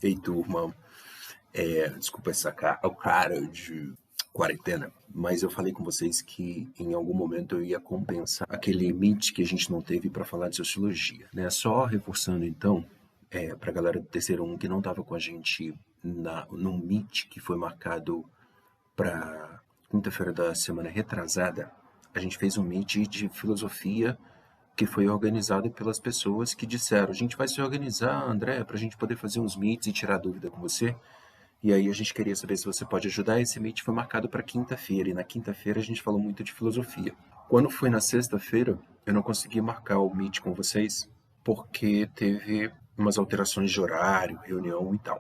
Ei, turma, desculpa essa cara de quarentena, mas eu falei com vocês que em algum momento eu ia compensar aquele meet que a gente não teve para falar de sociologia, né? Só reforçando então, para a galera do terceiro um que não estava com a gente num meet que foi marcado para quinta-feira da semana retrasada, a gente fez um meet de filosofia que foi organizado pelas pessoas que disseram: a gente vai se organizar, André, para a gente poder fazer uns meets e tirar dúvida com você. E aí a gente queria saber se você pode ajudar. Esse meet foi marcado para quinta-feira, e na quinta-feira a gente falou muito de filosofia. Quando foi na sexta-feira, eu não consegui marcar o meet com vocês, porque teve umas alterações de horário, reunião e tal.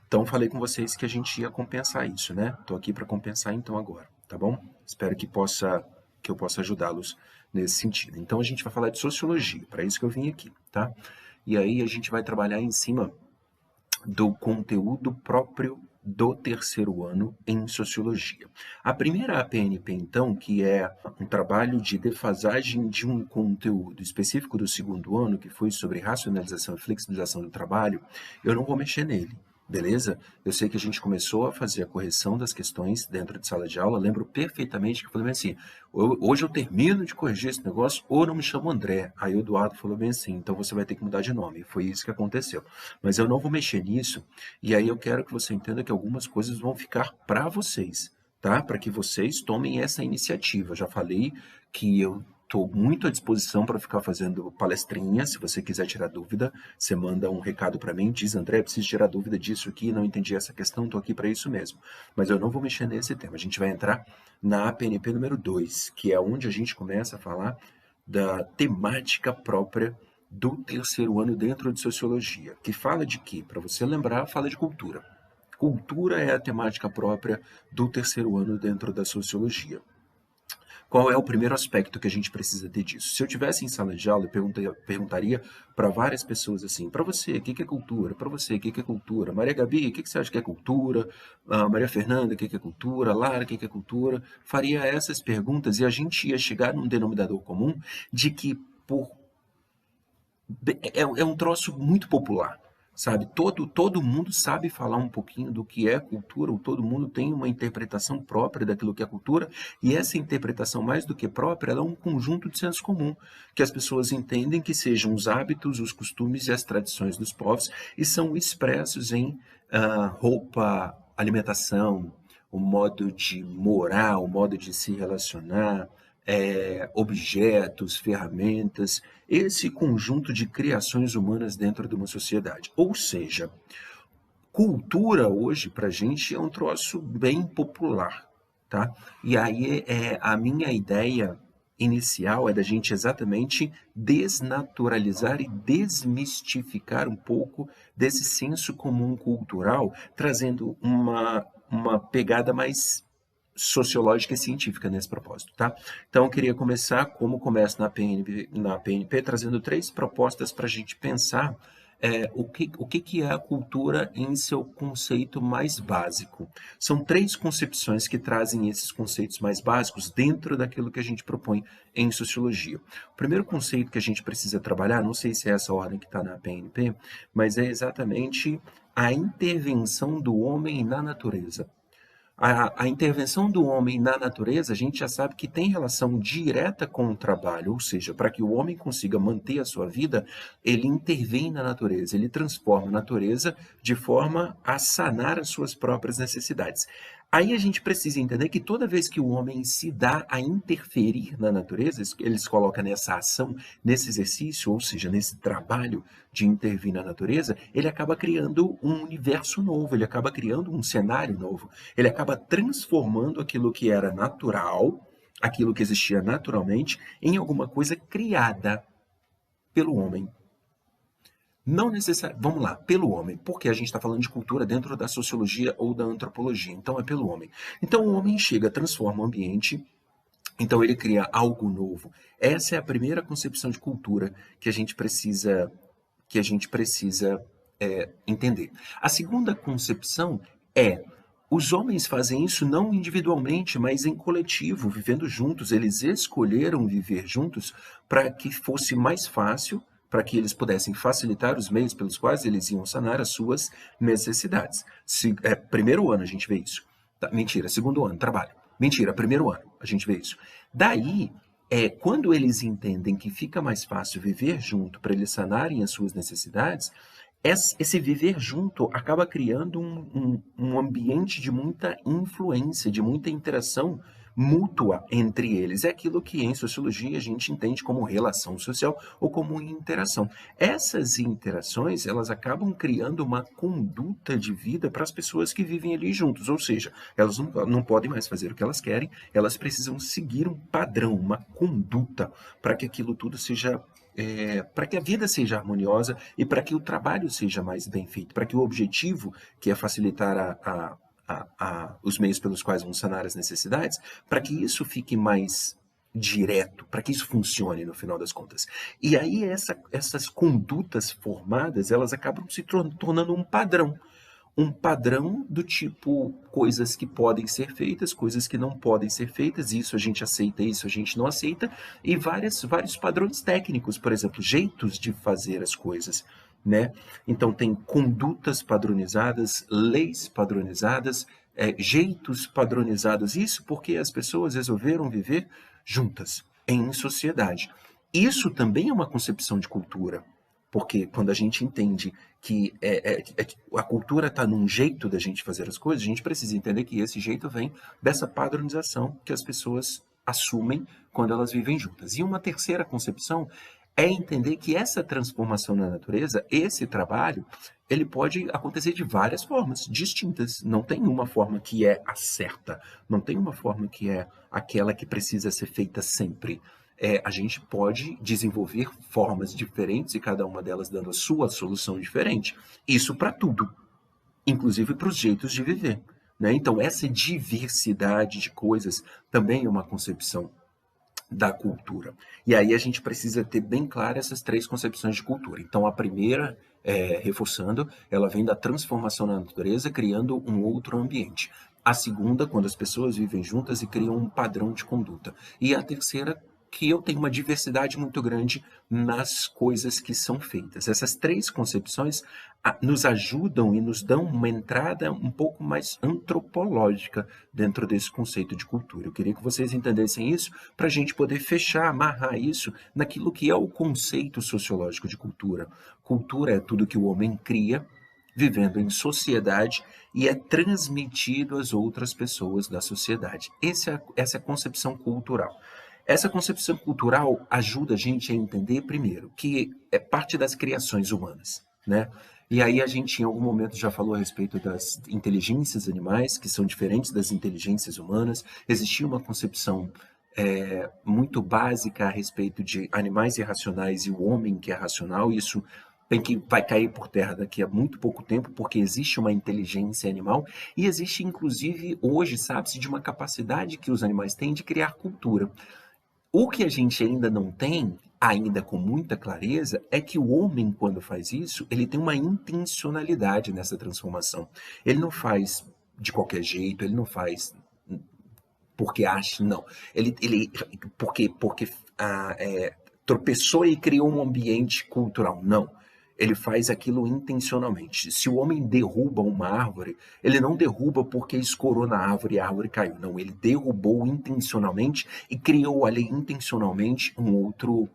Então falei com vocês que a gente ia compensar isso, né? Tô aqui para compensar então agora, tá bom? Espero que eu possa ajudá-los nesse sentido. Então a gente vai falar de sociologia, para isso que eu vim aqui, tá? E aí a gente vai trabalhar em cima do conteúdo próprio do terceiro ano em sociologia. A primeira APNP, então, que é um trabalho de defasagem de um conteúdo específico do segundo ano, que foi sobre racionalização e flexibilização do trabalho, eu não vou mexer nele. Beleza? Eu sei que a gente começou a fazer a correção das questões dentro de sala de aula. Lembro perfeitamente que eu falei assim: hoje eu termino de corrigir esse negócio ou não me chamo André. Aí o Eduardo falou bem assim: então você vai ter que mudar de nome. E foi isso que aconteceu. Mas eu não vou mexer nisso. E aí eu quero que você entenda que algumas coisas vão ficar para vocês, tá? Para que vocês tomem essa iniciativa. Já falei que eu estou muito à disposição para ficar fazendo palestrinha. Se você quiser tirar dúvida, você manda um recado para mim, diz: André, preciso tirar dúvida disso aqui, não entendi essa questão, estou aqui para isso mesmo. Mas eu não vou mexer nesse tema. A gente vai entrar na APNP número 2, que é onde a gente começa a falar da temática própria do terceiro ano dentro de sociologia, que fala de quê? Para você lembrar, fala de cultura. Cultura é a temática própria do terceiro ano dentro da sociologia. Qual é o primeiro aspecto que a gente precisa ter disso? Se eu tivesse em sala de aula, eu perguntaria para várias pessoas assim: para você, o que é cultura? Para você, o que é cultura? Maria Gabi, o que você acha que é cultura? Maria Fernanda, o que é cultura? Lara, o que é cultura? Faria essas perguntas e a gente ia chegar num denominador comum de que por é um troço muito popular, sabe? Todo mundo sabe falar um pouquinho do que é cultura, ou todo mundo tem uma interpretação própria daquilo que é cultura, e essa interpretação, mais do que própria, ela é um conjunto de senso comum, que as pessoas entendem que sejam os hábitos, os costumes e as tradições dos povos, e são expressos em roupa, alimentação, o modo de morar, o modo de se relacionar, objetos, ferramentas, esse conjunto de criações humanas dentro de uma sociedade. Ou seja, cultura hoje para a gente é um troço bem popular, tá? E aí a minha ideia inicial é da gente exatamente desnaturalizar e desmistificar um pouco desse senso comum cultural, trazendo uma pegada mais sociológica e científica nesse propósito, tá? Então, eu queria começar, como começa na PNP, trazendo três propostas para a gente pensar o que é a cultura em seu conceito mais básico. São três concepções que trazem esses conceitos mais básicos dentro daquilo que a gente propõe em sociologia. O primeiro conceito que a gente precisa trabalhar, não sei se é essa ordem que está na PNP, mas é exatamente a intervenção do homem na natureza. A intervenção do homem na natureza, a gente já sabe que tem relação direta com o trabalho, ou seja, para que o homem consiga manter a sua vida, ele intervém na natureza, ele transforma a natureza de forma a sanar as suas próprias necessidades. Aí a gente precisa entender que toda vez que o homem se dá a interferir na natureza, eles colocam nessa ação, nesse exercício, ou seja, nesse trabalho de intervir na natureza, ele acaba criando um universo novo, ele acaba criando um cenário novo, ele acaba transformando aquilo que era natural, aquilo que existia naturalmente, em alguma coisa criada pelo homem. Não necessariamente, vamos lá, pelo homem, porque a gente está falando de cultura dentro da sociologia ou da antropologia, então é pelo homem. Então o homem chega, transforma o ambiente, então ele cria algo novo. Essa é a primeira concepção de cultura que a gente precisa entender. A segunda concepção é: os homens fazem isso não individualmente, mas em coletivo, vivendo juntos. Eles escolheram viver juntos para que fosse mais fácil para que eles pudessem facilitar os meios pelos quais eles iam sanar as suas necessidades. Primeiro ano a gente vê isso. Mentira, segundo ano, trabalho. Mentira, primeiro ano a gente vê isso. Daí, quando eles entendem que fica mais fácil viver junto para eles sanarem as suas necessidades, esse viver junto acaba criando um ambiente de muita influência, de muita interação mútua entre eles. É aquilo que em sociologia a gente entende como relação social ou como interação. Essas interações, elas acabam criando uma conduta de vida para as pessoas que vivem ali juntos, ou seja, elas não podem mais fazer o que elas querem, elas precisam seguir um padrão, uma conduta, para que aquilo tudo seja para que a vida seja harmoniosa e para que o trabalho seja mais bem feito, para que o objetivo, que é facilitar os meios pelos quais vão sanar as necessidades, para que isso fique mais direto, para que isso funcione no final das contas. E aí essas condutas formadas, elas acabam se tornando um padrão do tipo coisas que podem ser feitas, coisas que não podem ser feitas, isso a gente aceita, isso a gente não aceita, e vários padrões técnicos, por exemplo, jeitos de fazer as coisas, né? Então tem condutas padronizadas, leis padronizadas, jeitos padronizados, isso porque as pessoas resolveram viver juntas, em sociedade. Isso também é uma concepção de cultura, porque quando a gente entende que a cultura está num jeito da gente fazer as coisas, a gente precisa entender que esse jeito vem dessa padronização que as pessoas assumem quando elas vivem juntas. E uma terceira concepção é entender que essa transformação na natureza, esse trabalho, ele pode acontecer de várias formas distintas. Não tem uma forma que é a certa, não tem uma forma que é aquela que precisa ser feita sempre. A gente pode desenvolver formas diferentes e cada uma delas dando a sua solução diferente. Isso para tudo, inclusive para os jeitos de viver, né? Então, essa diversidade de coisas também é uma concepção da cultura. E aí a gente precisa ter bem claro essas três concepções de cultura. Então, a primeira, reforçando, ela vem da transformação na natureza, criando um outro ambiente. A segunda, quando as pessoas vivem juntas e criam um padrão de conduta. E a terceira, que eu tenho uma diversidade muito grande nas coisas que são feitas. Essas três concepções nos ajudam e nos dão uma entrada um pouco mais antropológica dentro desse conceito de cultura. Eu queria que vocês entendessem isso para a gente poder fechar, amarrar isso naquilo que é o conceito sociológico de cultura. Cultura é tudo que o homem cria, vivendo em sociedade e é transmitido às outras pessoas da sociedade. Essa é a concepção cultural. Essa concepção cultural ajuda a gente a entender, primeiro, que é parte das criações humanas, né? E aí a gente, em algum momento, já falou a respeito das inteligências animais, que são diferentes das inteligências humanas. Existia uma concepção muito básica a respeito de animais irracionais e o homem que é racional. Isso vai cair por terra daqui a muito pouco tempo, porque existe uma inteligência animal e existe, inclusive, hoje, sabe-se, de uma capacidade que os animais têm de criar cultura. O que a gente ainda não tem, ainda com muita clareza, é que o homem, quando faz isso, ele tem uma intencionalidade nessa transformação. Ele não faz de qualquer jeito, ele não faz porque acha, não. Porque tropeçou e criou um ambiente cultural, não. Ele faz aquilo intencionalmente. Se o homem derruba uma árvore, ele não derruba porque escorou na árvore e a árvore caiu. Não, ele derrubou intencionalmente e criou ali intencionalmente um outro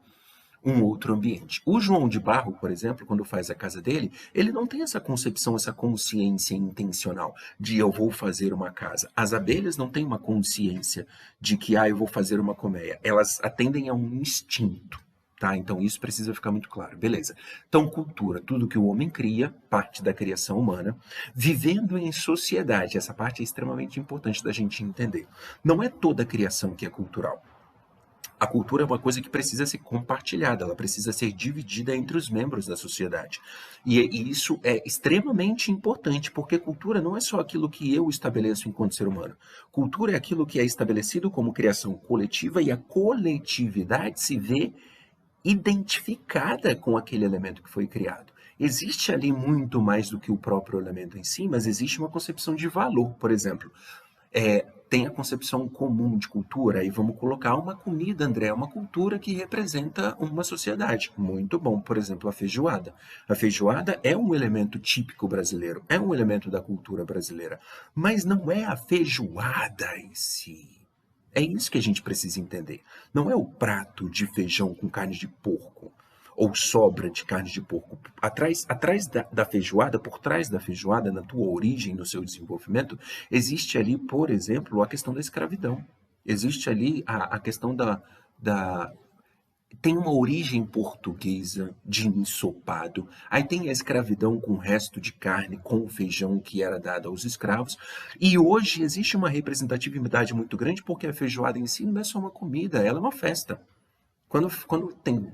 ambiente. O João de Barro, por exemplo, quando faz a casa dele, ele não tem essa concepção, essa consciência intencional de eu vou fazer uma casa. As abelhas não têm uma consciência de que eu vou fazer uma colmeia. Elas atendem a um instinto. Tá? Então isso precisa ficar muito claro. Beleza. Então cultura, tudo que o homem cria, parte da criação humana, vivendo em sociedade. Essa parte é extremamente importante da gente entender. Não é toda a criação que é cultural. A cultura é uma coisa que precisa ser compartilhada, ela precisa ser dividida entre os membros da sociedade. E isso é extremamente importante, porque cultura não é só aquilo que eu estabeleço enquanto ser humano. Cultura é aquilo que é estabelecido como criação coletiva e a coletividade se vê identificada com aquele elemento que foi criado. Existe ali muito mais do que o próprio elemento em si, mas existe uma concepção de valor, por exemplo. tem a concepção comum de cultura, aí vamos colocar uma comida, André, uma cultura que representa uma sociedade. Muito bom, por exemplo, a feijoada. A feijoada é um elemento típico brasileiro, é um elemento da cultura brasileira, mas não é a feijoada em si. É isso que a gente precisa entender. Não é o prato de feijão com carne de porco ou sobra de carne de porco. Atrás da feijoada, por trás da feijoada, na tua origem, no seu desenvolvimento, existe ali, por exemplo, a questão da escravidão. Existe ali a questão da. Tem uma origem portuguesa de ensopado. Aí tem a escravidão com o resto de carne, com o feijão que era dado aos escravos. E hoje existe uma representatividade muito grande porque a feijoada em si não é só uma comida, ela é uma festa. Quando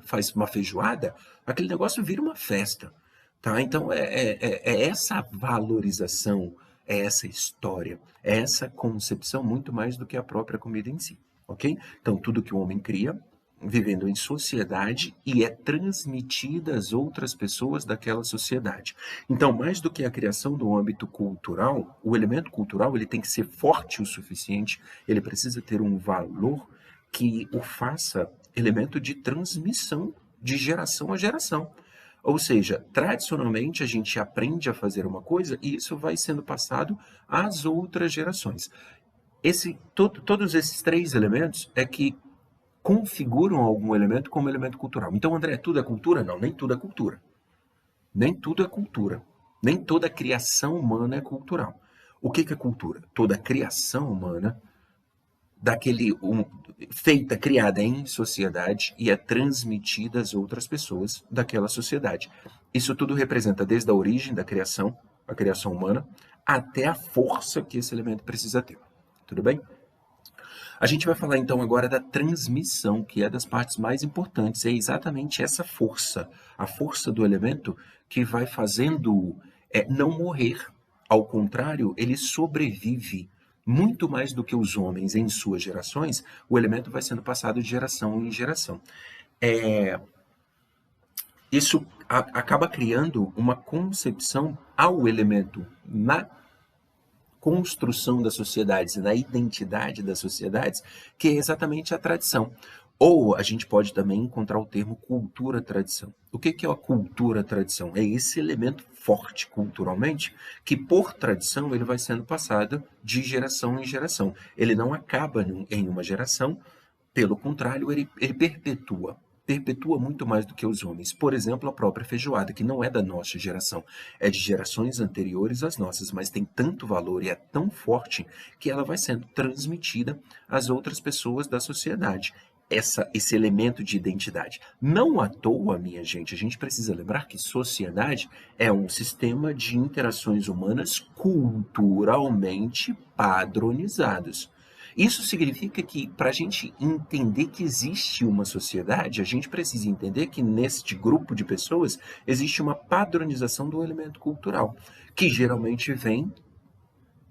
faz uma feijoada, aquele negócio vira uma festa, tá? Então é essa valorização, é essa história, é essa concepção muito mais do que a própria comida em si, ok? Então tudo que o homem cria, vivendo em sociedade e é transmitida às outras pessoas daquela sociedade. Então, mais do que a criação do âmbito cultural, o elemento cultural ele tem que ser forte o suficiente, ele precisa ter um valor que o faça elemento de transmissão de geração a geração. Ou seja, tradicionalmente a gente aprende a fazer uma coisa e isso vai sendo passado às outras gerações. Todos esses três elementos é que configuram algum elemento como elemento cultural. Então, André, tudo é cultura? Não, nem tudo é cultura. Nem tudo é cultura. Nem toda criação humana é cultural. O que é cultura? Toda criação humana feita, criada em sociedade e é transmitida às outras pessoas daquela sociedade. Isso tudo representa desde a origem da criação, a criação humana, até a força que esse elemento precisa ter. Tudo bem? A gente vai falar então agora da transmissão, que é das partes mais importantes. É exatamente essa força, a força do elemento que vai fazendo não morrer. Ao contrário, ele sobrevive muito mais do que os homens em suas gerações. O elemento vai sendo passado de geração em geração. Isso acaba criando uma concepção ao elemento na construção das sociedades e na identidade das sociedades, que é exatamente a tradição. Ou a gente pode também encontrar o termo cultura-tradição. O que é a cultura-tradição? É esse elemento forte culturalmente que, por tradição, ele vai sendo passado de geração em geração. Ele não acaba em uma geração, pelo contrário, ele perpetua muito mais do que os homens. Por exemplo, a própria feijoada, que não é da nossa geração, é de gerações anteriores às nossas, mas tem tanto valor e é tão forte que ela vai sendo transmitida às outras pessoas da sociedade. Esse elemento de identidade. Não à toa, minha gente, a gente precisa lembrar que sociedade é um sistema de interações humanas culturalmente padronizados. Isso significa que, para a gente entender que existe uma sociedade, a gente precisa entender que neste grupo de pessoas existe uma padronização do elemento cultural, que geralmente vem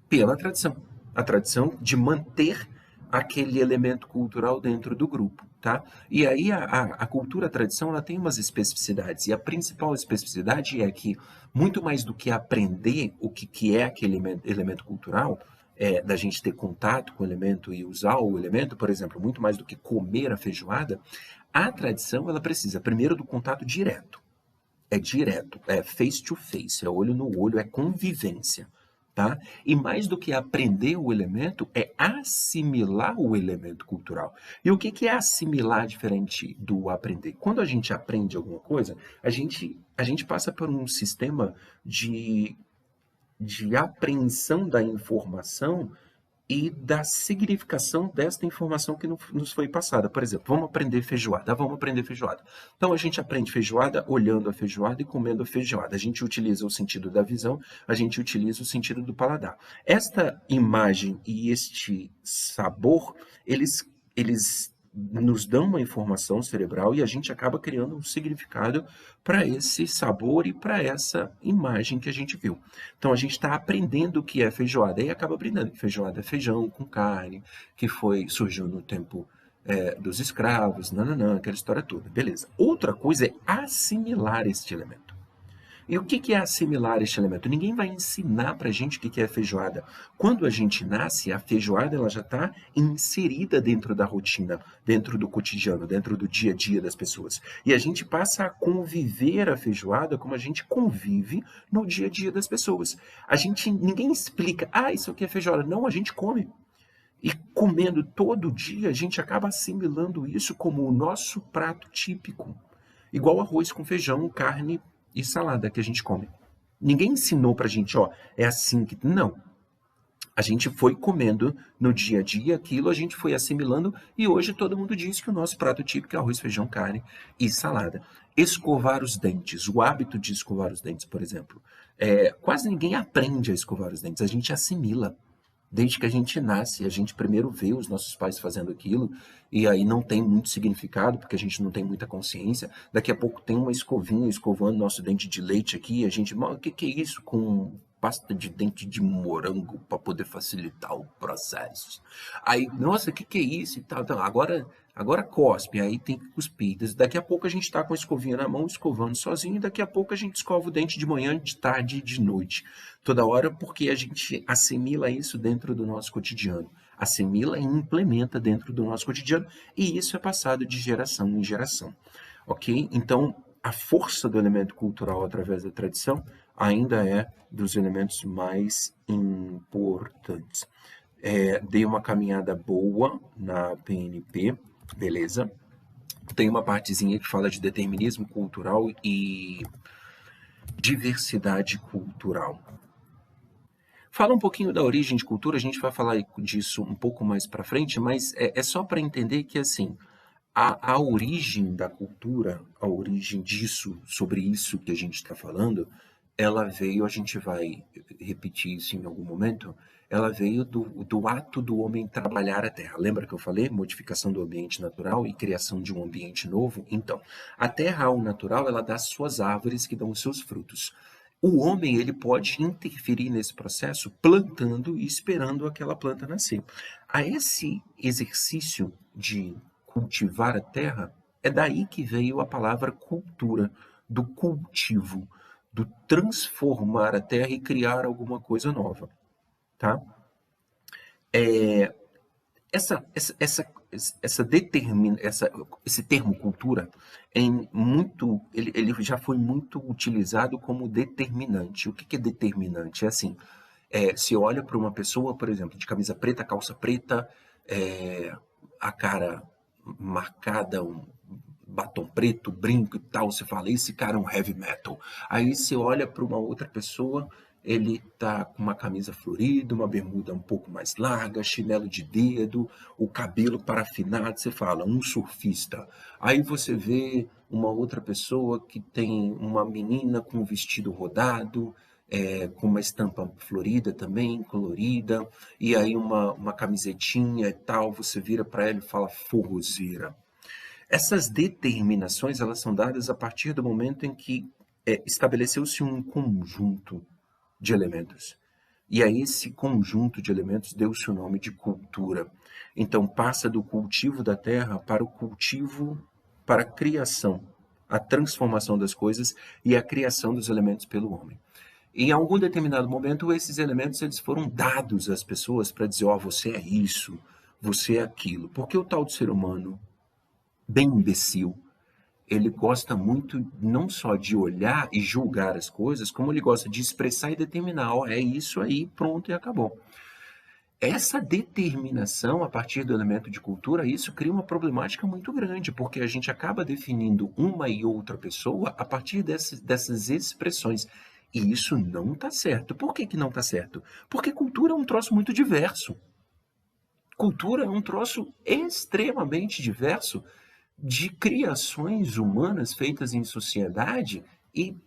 pela tradição. A tradição de manter aquele elemento cultural dentro do grupo, tá? E aí a cultura, a tradição, ela tem umas especificidades, e a principal especificidade é que, muito mais do que aprender o que é aquele elemento cultural, da gente ter contato com o elemento e usar o elemento, por exemplo, muito mais do que comer a feijoada, a tradição, ela precisa, primeiro, do contato direto. É direto, é face to face, é olho no olho, é convivência. Tá? E mais do que aprender o elemento, é assimilar o elemento cultural. E o que é assimilar diferente do aprender? Quando a gente aprende alguma coisa, a gente passa por um sistema de apreensão da informação e da significação desta informação que nos foi passada. Por exemplo, vamos aprender feijoada. Vamos aprender feijoada. Então, a gente aprende feijoada olhando a feijoada e comendo a feijoada. A gente utiliza o sentido da visão, a gente utiliza o sentido do paladar. Esta imagem e este sabor, eles nos dão uma informação cerebral e a gente acaba criando um significado para esse sabor e para essa imagem que a gente viu. Então a gente está aprendendo o que é feijoada e acaba aprendendo que feijoada é feijão com carne, que surgiu no tempo dos escravos, aquela história toda, beleza. Outra coisa é assimilar este elemento. E o que é assimilar este elemento? Ninguém vai ensinar para a gente o que é feijoada. Quando a gente nasce, a feijoada ela já está inserida dentro da rotina, dentro do cotidiano, dentro do dia a dia das pessoas. E a gente passa a conviver a feijoada como a gente convive no dia a dia das pessoas. Ninguém explica, isso aqui é feijoada. Não, a gente come. E comendo todo dia, a gente acaba assimilando isso como o nosso prato típico. Igual arroz com feijão, carne e salada que a gente come. Ninguém ensinou pra gente, é assim que. Não. A gente foi comendo no dia a dia aquilo, a gente foi assimilando e hoje todo mundo diz que o nosso prato típico é arroz, feijão, carne e salada. Escovar os dentes, o hábito de escovar os dentes, por exemplo. Quase ninguém aprende a escovar os dentes, a gente assimila. Desde que a gente nasce, a gente primeiro vê os nossos pais fazendo aquilo, e aí não tem muito significado, porque a gente não tem muita consciência. Daqui a pouco tem uma escovinha escovando nosso dente de leite aqui, e a gente, o que é isso com pasta de dente de morango para poder facilitar o processo? Aí, nossa, o que é isso e tal? Então, agora cospe, aí tem que cuspir. Daqui a pouco a gente está com a escovinha na mão, escovando sozinho, e daqui a pouco a gente escova o dente de manhã, de tarde e de noite. Toda hora, porque a gente assimila isso dentro do nosso cotidiano. Assimila e implementa dentro do nosso cotidiano, e isso é passado de geração em geração. Ok? Então, a força do elemento cultural através da tradição ainda é dos elementos mais importantes. Dei uma caminhada boa na PNP, beleza? Tem uma partezinha que fala de determinismo cultural e diversidade cultural. Fala um pouquinho da origem de cultura, a gente vai falar disso um pouco mais para frente, mas é só para entender que, assim, a origem da cultura, a origem disso, sobre isso que a gente está falando, ela veio, a gente vai repetir isso em algum momento, ela veio do ato do homem trabalhar a terra. Lembra que eu falei? Modificação do ambiente natural e criação de um ambiente novo? Então, a terra, ao natural, ela dá suas árvores que dão os seus frutos. O homem ele pode interferir nesse processo plantando e esperando aquela planta nascer. A esse exercício de cultivar a terra, é daí que veio a palavra cultura, do cultivo, do transformar a terra e criar alguma coisa nova, tá? Esse termo cultura ele já foi muito utilizado como determinante. O que é determinante? É assim, se olha para uma pessoa, por exemplo, de camisa preta, calça preta, a cara marcada, um batom preto, brinco e tal, você fala, esse cara é um heavy metal. Aí você olha para uma outra pessoa, ele tá com uma camisa florida, uma bermuda um pouco mais larga, chinelo de dedo, o cabelo parafinado, você fala, um surfista. Aí você vê uma outra pessoa que tem uma menina com um vestido rodado, com uma estampa florida também, colorida, e aí uma camisetinha e tal, você vira para ela e fala forrozeira. Essas determinações elas são dadas a partir do momento em que estabeleceu-se um conjunto de elementos. E a esse conjunto de elementos deu-se o nome de cultura. Então passa do cultivo da terra para o cultivo, para a criação, a transformação das coisas e a criação dos elementos pelo homem. Em algum determinado momento, esses elementos eles foram dados às pessoas para dizer, você é isso, você é aquilo. Porque o tal do ser humano, bem imbecil, ele gosta muito não só de olhar e julgar as coisas, como ele gosta de expressar e determinar, é isso aí, pronto e acabou. Essa determinação a partir do elemento de cultura, isso cria uma problemática muito grande, porque a gente acaba definindo uma e outra pessoa a partir dessas expressões. E isso não está certo. Por que não está certo? Porque cultura é um troço muito diverso. Cultura é um troço extremamente diverso de criações humanas feitas em sociedade e,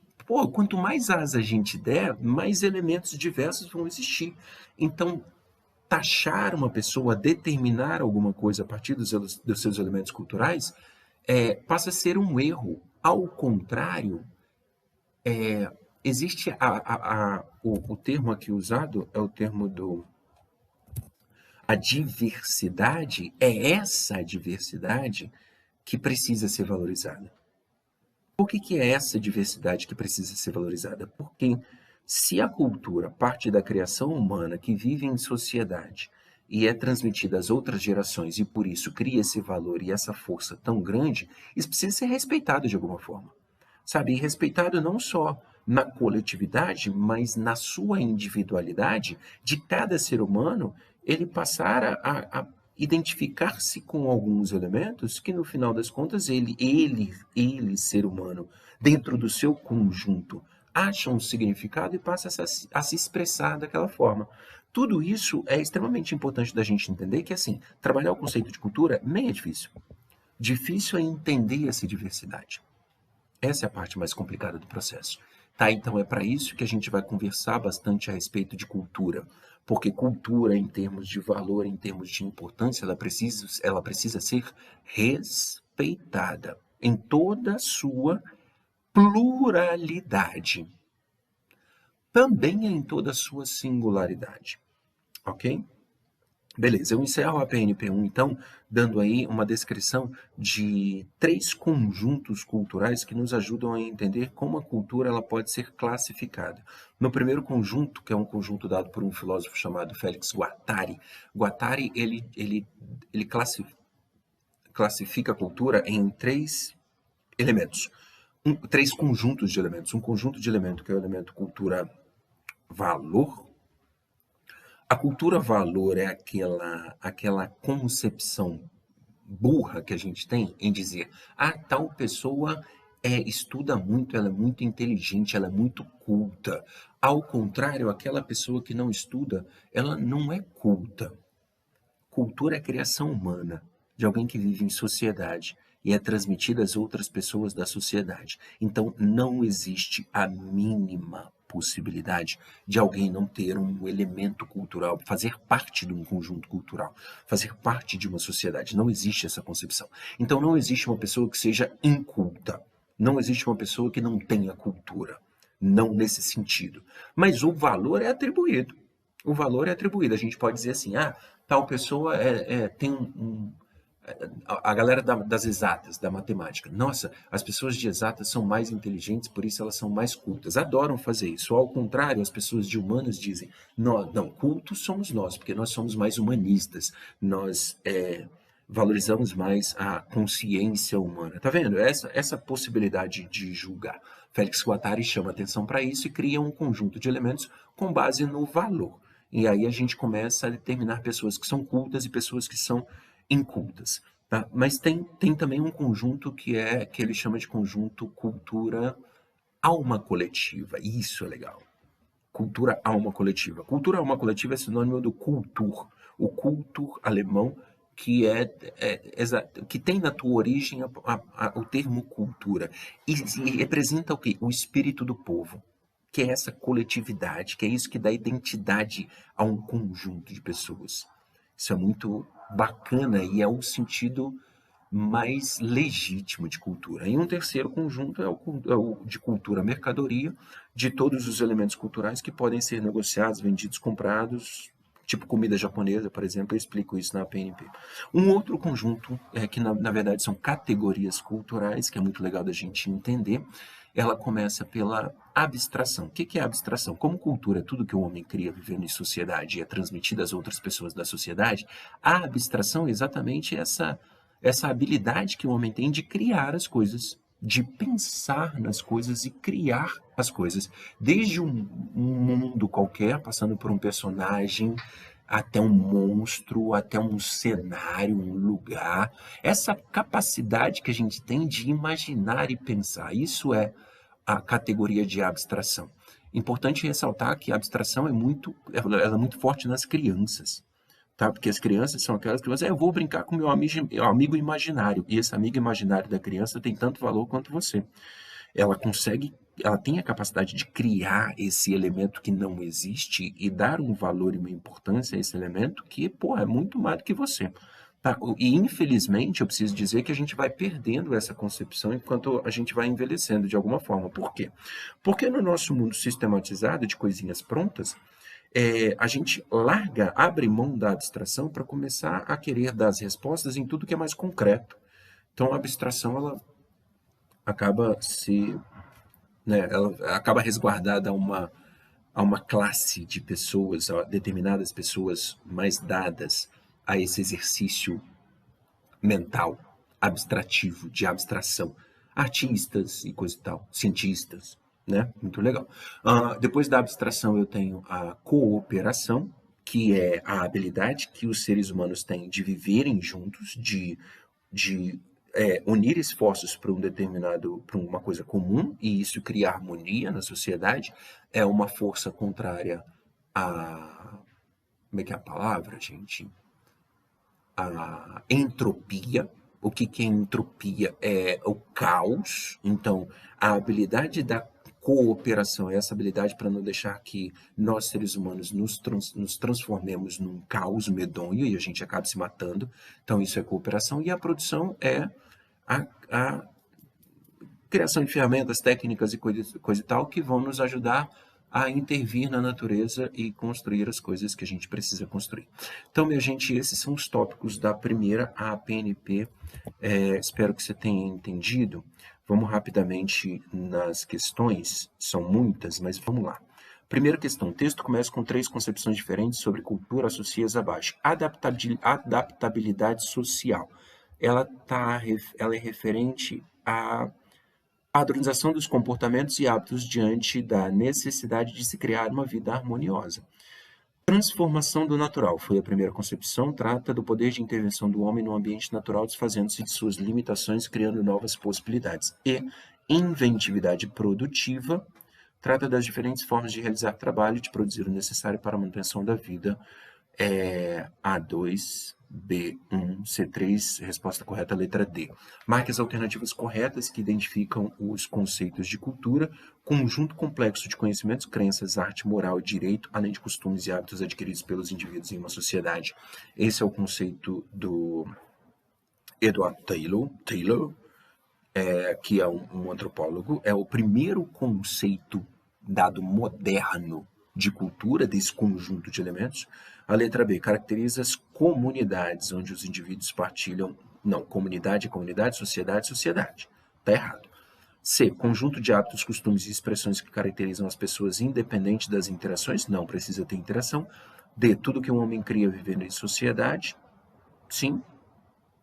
quanto mais asa a gente der, mais elementos diversos vão existir. Então, taxar uma pessoa, determinar alguma coisa a partir dos seus elementos culturais, passa a ser um erro. Ao contrário, existe o termo aqui usado, é o termo a diversidade, é essa diversidade que precisa ser valorizada. Por que é essa diversidade que precisa ser valorizada? Porque se a cultura parte da criação humana que vive em sociedade e é transmitida às outras gerações e por isso cria esse valor e essa força tão grande, isso precisa ser respeitado de alguma forma. Sabe? E respeitado não só na coletividade, mas na sua individualidade de cada ser humano, ele passar a identificar-se com alguns elementos que, no final das contas, ele, ser humano, dentro do seu conjunto, acha um significado e passa a se expressar daquela forma. Tudo isso é extremamente importante da gente entender que, assim, trabalhar o conceito de cultura nem é difícil. Difícil é entender essa diversidade. Essa é a parte mais complicada do processo. Tá, então é para isso que a gente vai conversar bastante a respeito de cultura, porque cultura, em termos de valor, em termos de importância, ela precisa ser respeitada em toda a sua pluralidade, também em toda a sua singularidade, ok? Beleza, eu encerro a PNP1, então, dando aí uma descrição de 3 conjuntos culturais que nos ajudam a entender como a cultura ela pode ser classificada. No primeiro conjunto, que é um conjunto dado por um filósofo chamado Félix Guattari, Guattari ele classifica a cultura em 3 elementos, 3 conjuntos de elementos. Um conjunto de elementos que é o elemento cultura-valor. A cultura-valor é aquela concepção burra que a gente tem em dizer, tal pessoa estuda muito, ela é muito inteligente, ela é muito culta. Ao contrário, aquela pessoa que não estuda, ela não é culta. Cultura é criação humana, de alguém que vive em sociedade e é transmitida às outras pessoas da sociedade. Então, não existe a mínima possibilidade de alguém não ter um elemento cultural, fazer parte de um conjunto cultural, fazer parte de uma sociedade. Não existe essa concepção. Então, não existe uma pessoa que seja inculta. Não existe uma pessoa que não tenha cultura. Não nesse sentido. Mas o valor é atribuído. O valor é atribuído. A gente pode dizer assim, tal pessoa tem a galera das exatas, da matemática. Nossa, as pessoas de exatas são mais inteligentes, por isso elas são mais cultas. Adoram fazer isso. Ao contrário, as pessoas de humanas dizem, não, cultos somos nós, porque nós somos mais humanistas. Nós valorizamos mais a consciência humana. Tá vendo? Essa possibilidade de julgar. Félix Guattari chama atenção para isso e cria um conjunto de elementos com base no valor. E aí a gente começa a determinar pessoas que são cultas e pessoas que são incultas. Tá? Mas tem também um conjunto que ele chama de conjunto cultura alma coletiva. Isso é legal. Cultura alma coletiva. Cultura alma coletiva é sinônimo do Kultur. O Kultur alemão que tem na tua origem o termo cultura. E representa o quê? O espírito do povo, que é essa coletividade, que é isso que dá identidade a um conjunto de pessoas. Isso é muito bacana e é o sentido mais legítimo de cultura. E um terceiro conjunto é o de cultura mercadoria, de todos os elementos culturais que podem ser negociados, vendidos, comprados, tipo comida japonesa, por exemplo, eu explico isso na PNP. Um outro conjunto, que na verdade são categorias culturais, que é muito legal da gente entender, ela começa pela abstração. O que é abstração? Como cultura é tudo que o homem cria vivendo em sociedade e é transmitido às outras pessoas da sociedade, a abstração é exatamente essa habilidade que o homem tem de criar as coisas, de pensar nas coisas e criar as coisas. Desde um mundo qualquer, passando por um personagem, até um monstro, até um cenário, um lugar. Essa capacidade que a gente tem de imaginar e pensar, isso é a categoria de abstração. Importante ressaltar que a abstração ela é muito forte nas crianças. Tá? Porque as crianças são aquelas que vão dizer, eu vou brincar com meu amigo imaginário. E esse amigo imaginário da criança tem tanto valor quanto você. Ela tem a capacidade de criar esse elemento que não existe e dar um valor e uma importância a esse elemento que, é muito mais do que você. Tá? E, infelizmente, eu preciso dizer que a gente vai perdendo essa concepção enquanto a gente vai envelhecendo de alguma forma. Por quê? Porque no nosso mundo sistematizado de coisinhas prontas, a gente abre mão da abstração para começar a querer dar as respostas em tudo que é mais concreto. Então, a abstração, ela acaba se, né, ela acaba resguardada a uma classe de pessoas, a determinadas pessoas mais dadas a esse exercício mental, abstrativo, de abstração. Artistas e coisa e tal, cientistas, né? Muito legal. Depois da abstração, eu tenho a cooperação, que é a habilidade que os seres humanos têm de viverem juntos, de unir esforços para um determinado, para uma coisa comum, e isso cria harmonia na sociedade. É uma força contrária a. Como é que é a palavra, gente? A entropia. O que que é entropia? É o caos. Então, a habilidade da cooperação é essa habilidade para não deixar que nós, seres humanos, nos transformemos num caos medonho e a gente acabe se matando. Então, isso é cooperação. E a produção é a criação de ferramentas, técnicas e coisa e tal que vão nos ajudar a intervir na natureza e construir as coisas que a gente precisa construir. Então, minha gente, esses são os tópicos da primeira APNP. Espero que você tenha entendido. Vamos rapidamente nas questões, são muitas, mas vamos lá. Primeira questão, o texto começa com 3 concepções diferentes sobre cultura associadas abaixo. Adaptabilidade social. Ela é referente à padronização dos comportamentos e hábitos diante da necessidade de se criar uma vida harmoniosa. Transformação do natural foi a primeira concepção, trata do poder de intervenção do homem no ambiente natural, desfazendo-se de suas limitações, criando novas possibilidades. E inventividade produtiva trata das diferentes formas de realizar trabalho e de produzir o necessário para a manutenção da vida. A2, B1, C3, resposta correta, letra D. Marque as alternativas corretas que identificam os conceitos de cultura, conjunto complexo de conhecimentos, crenças, arte, moral e direito, além de costumes e hábitos adquiridos pelos indivíduos em uma sociedade. Esse é o conceito do Edward Taylor, que é um antropólogo. É o primeiro conceito dado moderno de cultura, desse conjunto de elementos. A letra B caracteriza as comunidades onde os indivíduos partilham. Não, comunidade é comunidade, sociedade, sociedade. Está errado. C, conjunto de hábitos, costumes e expressões que caracterizam as pessoas independente das interações. Não precisa ter interação. D, tudo que um homem cria vivendo em sociedade. Sim,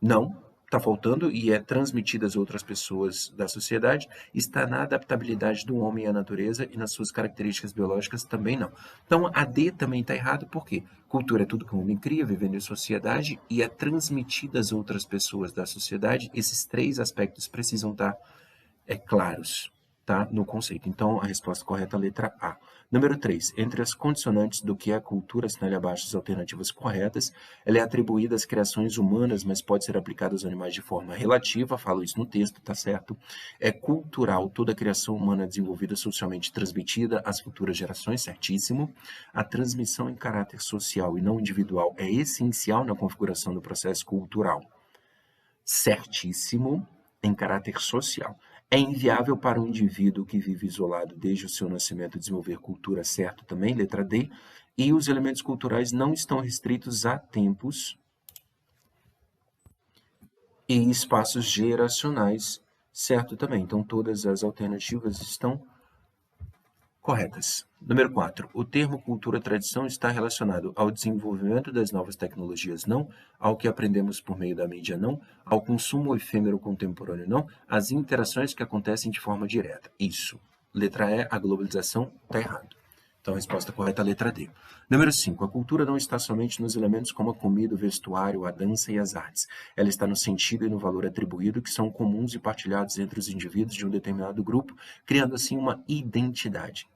não, está faltando e é transmitido às outras pessoas da sociedade, está na adaptabilidade do homem à natureza e nas suas características biológicas também não. Então, a D também está errado, por quê? Cultura é tudo que o homem cria, vivendo em sociedade, e é transmitida às outras pessoas da sociedade. Esses 3 aspectos precisam estar claros, tá? No conceito. Então, a resposta correta é a letra A. Número 3. Entre as condicionantes do que é a cultura, assinale abaixo as alternativas corretas. Ela é atribuída às criações humanas, mas pode ser aplicada aos animais de forma relativa. Falo isso no texto, tá certo? É cultural toda a criação humana desenvolvida socialmente transmitida às futuras gerações, certíssimo. A transmissão em caráter social e não individual é essencial na configuração do processo cultural, certíssimo, em caráter social. É inviável para um indivíduo que vive isolado desde o seu nascimento desenvolver cultura, certo também, letra D. E os elementos culturais não estão restritos a tempos e espaços geracionais, certo também. Então, todas as alternativas estão corretas. Número 4. O termo cultura-tradição está relacionado ao desenvolvimento das novas tecnologias, não, ao que aprendemos por meio da mídia, não, ao consumo efêmero contemporâneo, não, às interações que acontecem de forma direta. Isso. Letra E, a globalização, está errado. Então, a resposta correta é a letra D. Número 5. A cultura não está somente nos elementos como a comida, o vestuário, a dança e as artes. Ela está no sentido e no valor atribuído que são comuns e partilhados entre os indivíduos de um determinado grupo, criando assim uma identidade.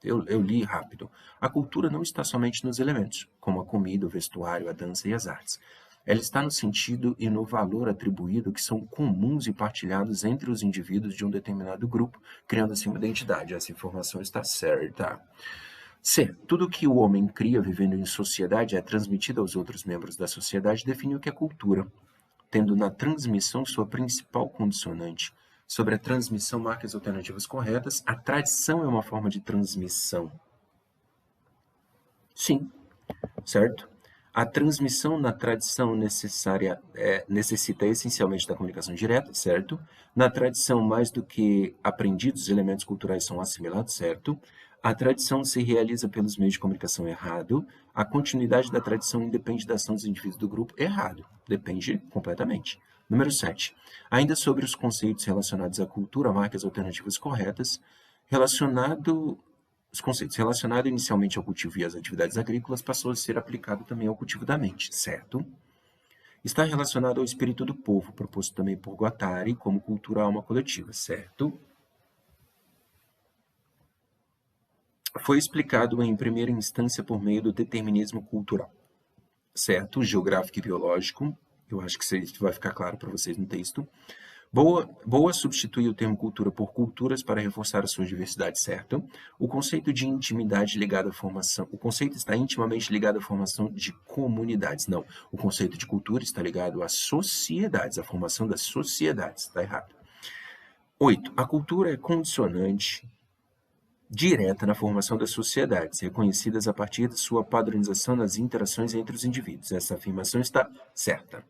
Eu li rápido. A cultura não está somente nos elementos, como a comida, o vestuário, a dança e as artes. Ela está no sentido e no valor atribuído que são comuns e partilhados entre os indivíduos de um determinado grupo, criando assim uma identidade. Essa informação está certa. C. Tudo que o homem cria vivendo em sociedade é transmitido aos outros membros da sociedade, define o que é cultura, tendo na transmissão sua principal condicionante. Sobre a transmissão, marque as alternativas corretas. A tradição é uma forma de transmissão. Sim, certo? A transmissão na tradição necessita essencialmente da comunicação direta, certo? Na tradição, mais do que aprendidos, os elementos culturais são assimilados, certo? A tradição se realiza pelos meios de comunicação errado. A continuidade da tradição independe da ação dos indivíduos do grupo errado. Depende completamente. Número 7. Ainda sobre os conceitos relacionados à cultura, marcas alternativas corretas. Os conceitos relacionados inicialmente ao cultivo e às atividades agrícolas passou a ser aplicado também ao cultivo da mente, certo? Está relacionado ao espírito do povo, proposto também por Guattari como cultura alma coletiva, certo? Foi explicado em primeira instância por meio do determinismo cultural, certo? Geográfico e biológico. Eu acho que isso vai ficar claro para vocês no texto. Boa substituir o termo cultura por culturas para reforçar a sua diversidade, certo? O conceito de intimidade ligado à formação, o conceito está intimamente ligado à formação de comunidades. Não, o conceito de cultura está ligado às sociedades, à formação das sociedades. Está errado. 8. A cultura é condicionante direta na formação das sociedades, reconhecidas a partir de sua padronização nas interações entre os indivíduos. Essa afirmação está certa.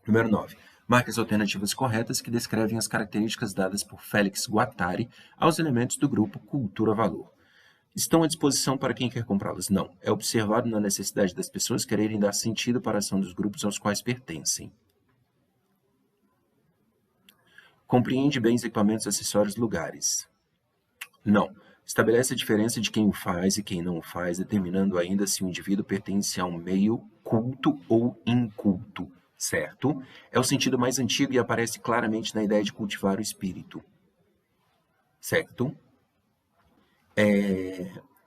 Número 9. Marcas alternativas corretas que descrevem as características dadas por Félix Guattari aos elementos do grupo Cultura-Valor. Estão à disposição para quem quer comprá-las? Não. É observado na necessidade das pessoas quererem dar sentido para a ação dos grupos aos quais pertencem. Compreende bens, equipamentos, acessórios, lugares. Não. Estabelece a diferença de quem o faz e quem não o faz, determinando ainda se o indivíduo pertence a um meio culto ou inculto, certo? É o sentido mais antigo e aparece claramente na ideia de cultivar o espírito, certo?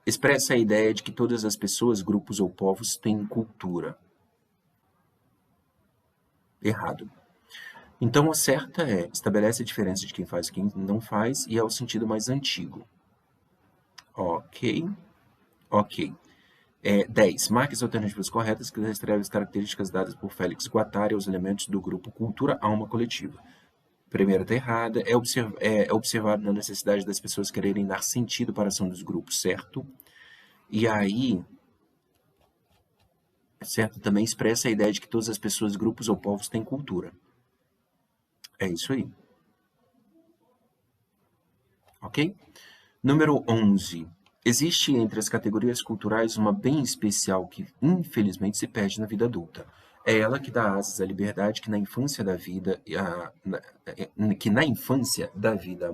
Expressa a ideia de que todas as pessoas, grupos ou povos têm cultura. Errado. Então, a certa estabelece a diferença de quem faz e quem não faz, e é o sentido mais antigo. Ok. 10. Marques alternativas corretas que descrevem as características dadas por Félix Guattari aos elementos do grupo Cultura Alma Coletiva. Primeira está errada. É observado na necessidade das pessoas quererem dar sentido para a ação dos grupos, certo? E aí, certo, também expressa a ideia de que todas as pessoas, grupos ou povos têm cultura. É isso aí. Ok? Número 11. Existe entre as categorias culturais uma bem especial que, infelizmente, se perde na vida adulta. É ela que dá asas à liberdade que na infância da vida, há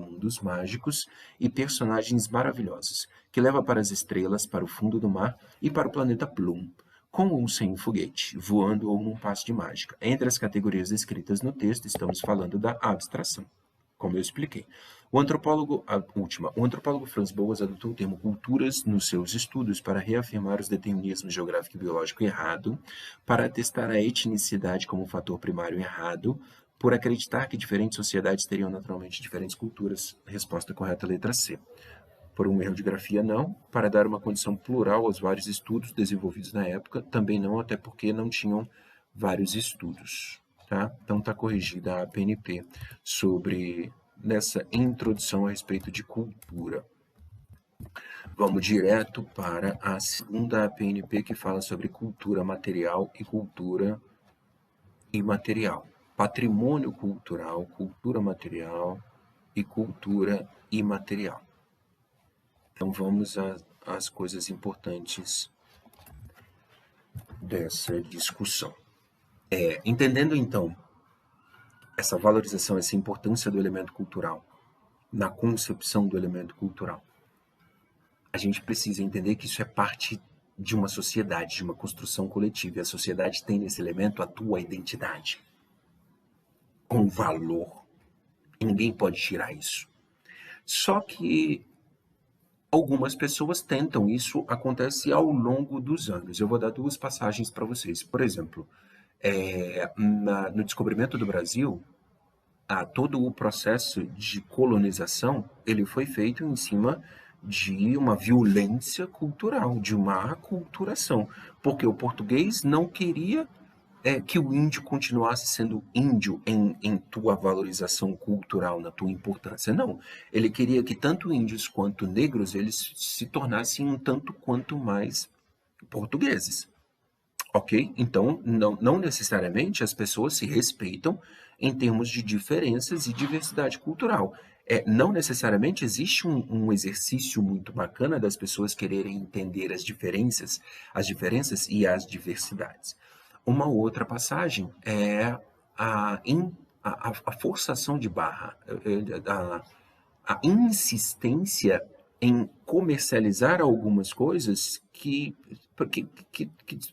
mundos mágicos e personagens maravilhosos, que leva para as estrelas, para o fundo do mar e para o planeta Plum, com ou sem um foguete, voando ou num passe de mágica. Entre as categorias descritas no texto, estamos falando da abstração, como eu expliquei. O antropólogo Franz Boas adotou o termo culturas nos seus estudos para reafirmar os determinismos geográfico e biológico errado, para atestar a etnicidade como fator primário errado, por acreditar que diferentes sociedades teriam naturalmente diferentes culturas. Resposta correta, letra C. Por um erro de grafia, não. Para dar uma condição plural aos vários estudos desenvolvidos na época, também não, até porque não tinham vários estudos. Tá? Então está corrigida a PNP sobre nessa introdução a respeito de cultura. Vamos direto para a segunda APNP, que fala sobre cultura material e cultura imaterial. Patrimônio cultural, cultura material e cultura imaterial. Então vamos às coisas importantes dessa discussão. Entendendo então essa valorização, essa importância do elemento cultural na concepção do elemento cultural, a gente precisa entender que isso é parte de uma sociedade, de uma construção coletiva. E a sociedade tem nesse elemento a tua identidade, com valor. E ninguém pode tirar isso. Só que algumas pessoas tentam, isso acontece ao longo dos anos. Eu vou dar duas passagens para vocês. Por exemplo, no descobrimento do Brasil, todo o processo de colonização ele foi feito em cima de uma violência cultural, de uma aculturação, porque o português não queria que o índio continuasse sendo índio em tua valorização cultural, na tua importância. Não, ele queria que tanto índios quanto negros eles se tornassem um tanto quanto mais portugueses. Ok? Então, não necessariamente as pessoas se respeitam em termos de diferenças e diversidade cultural. Não necessariamente existe um exercício muito bacana das pessoas quererem entender as diferenças e as diversidades. Uma outra passagem é a forçação de barra, a insistência em comercializar algumas coisas que